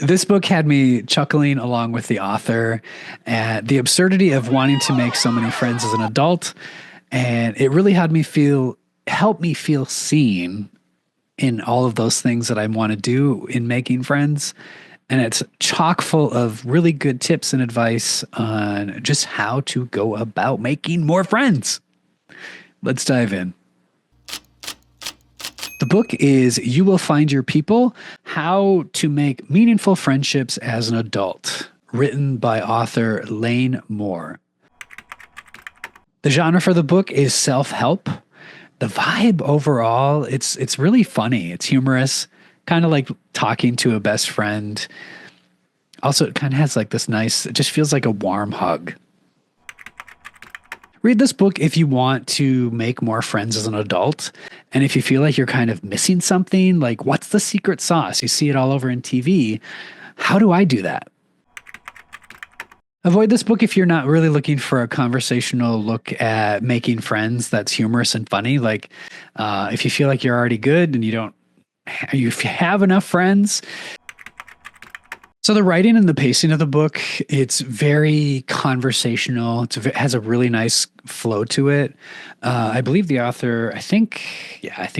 This book had me chuckling along with the author at the absurdity of wanting to make so many friends as an adult. And it really helped me feel seen in all of those things that I want to do in making friends. And it's chock full of really good tips and advice on just how to go about making more friends. Let's dive in. The book is You Will Find Your People: How to Make Meaningful Friendships as an Adult, written by author Lane Moore. The genre for the book is self-help. The vibe overall, it's really funny. It's humorous, kind of like talking to a best friend. Also, it kind of has like this nice, it just feels like a warm hug. Read this book if you want to make more friends as an adult. And if you feel like you're kind of missing something, like what's the secret sauce? You see it all over in TV. How do I do that? Avoid this book if you're not really looking for a conversational look at making friends that's humorous and funny. Like if you feel like you're already good and you have enough friends. So the writing and the pacing of the book, it's very conversational. It has a really nice flow to it. I believe the author, I think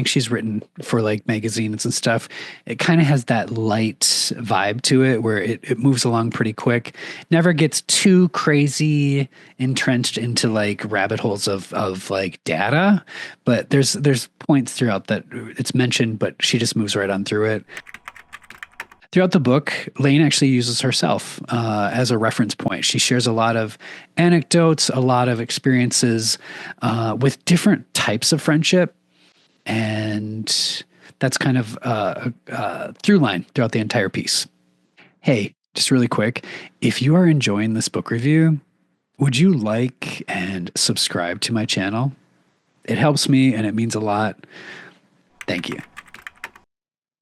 she's written for like magazines and stuff. It kind of has that light vibe to it where it moves along pretty quick. Never gets too crazy entrenched into like rabbit holes of like data, but there's points throughout that it's mentioned, but she just moves right on through it. Throughout the book, Lane actually uses herself as a reference point. She shares a lot of anecdotes, a lot of experiences with different types of friendship. And that's kind of a through line throughout the entire piece. Hey, just really quick, if you are enjoying this book review, would you like and subscribe to my channel? It helps me and it means a lot. Thank you.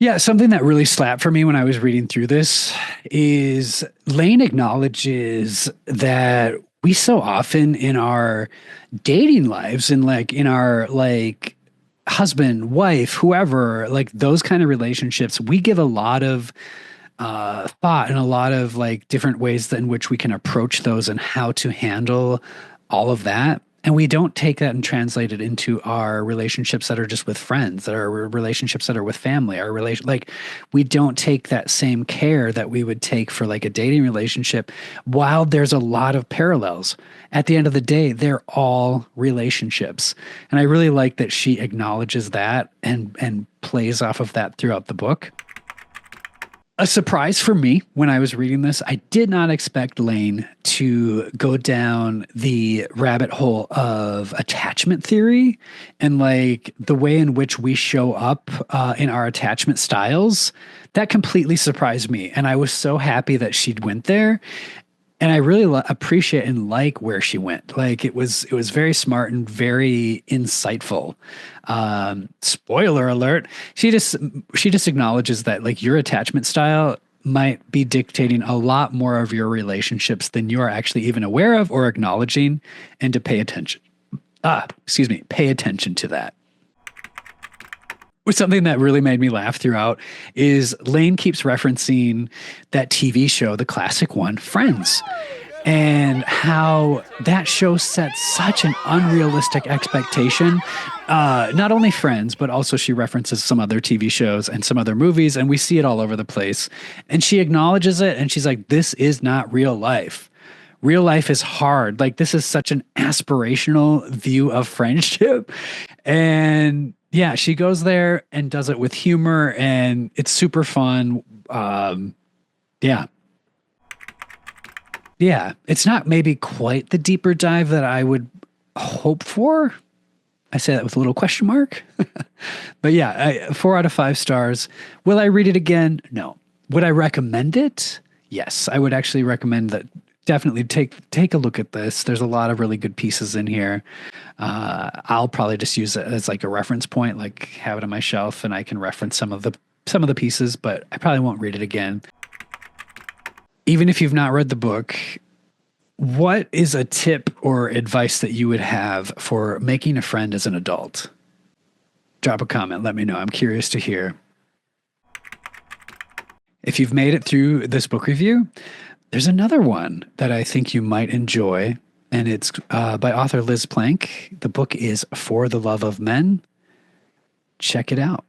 Yeah, something that really slapped for me when I was reading through this is Lane acknowledges that we so often in our dating lives and like in our like husband, wife, whoever, like those kind of relationships, we give a lot of thought and a lot of like different ways in which we can approach those and how to handle all of that. And we don't take that and translate it into our relationships that are just with friends, that are relationships that are with family, like we don't take that same care that we would take for like a dating relationship. While there's a lot of parallels, at the end of the day, they're all relationships. And I really like that she acknowledges that and plays off of that throughout the book. A surprise for me when I was reading this, I did not expect Lane to go down the rabbit hole of attachment theory and like the way in which we show up in our attachment styles. That completely surprised me. And I was so happy that she went there. And I really appreciate and like where she went. Like it was very smart and very insightful. Spoiler alert. She just acknowledges that like your attachment style might be dictating a lot more of your relationships than you are actually even aware of or acknowledging, and to pay attention. Pay attention to that. Something that really made me laugh throughout is Lane keeps referencing that TV show, the classic one, Friends, and how that show sets such an unrealistic expectation. Not only Friends, but also she references some other TV shows and some other movies, and we see it all over the place. And she acknowledges it, and she's like, this is not real life. Real life is hard. Like, this is such an aspirational view of friendship. And yeah, she goes there and does it with humor, and it's super fun. Yeah. Yeah. It's not maybe quite the deeper dive that I would hope for. I say that with a little question mark. But yeah, 4 out of 5 stars. Will I read it again? No. Would I recommend it? Yes, I would actually recommend that. Definitely take a look at this. There's a lot of really good pieces in here. I'll probably just use it as like a reference point, like have it on my shelf, and I can reference some of the pieces, but I probably won't read it again. Even if you've not read the book, what is a tip or advice that you would have for making a friend as an adult? Drop a comment. Let me know. I'm curious to hear. If you've made it through this book review, there's another one that I think you might enjoy, and it's by author Liz Plank. The book is For the Love of Men. Check it out.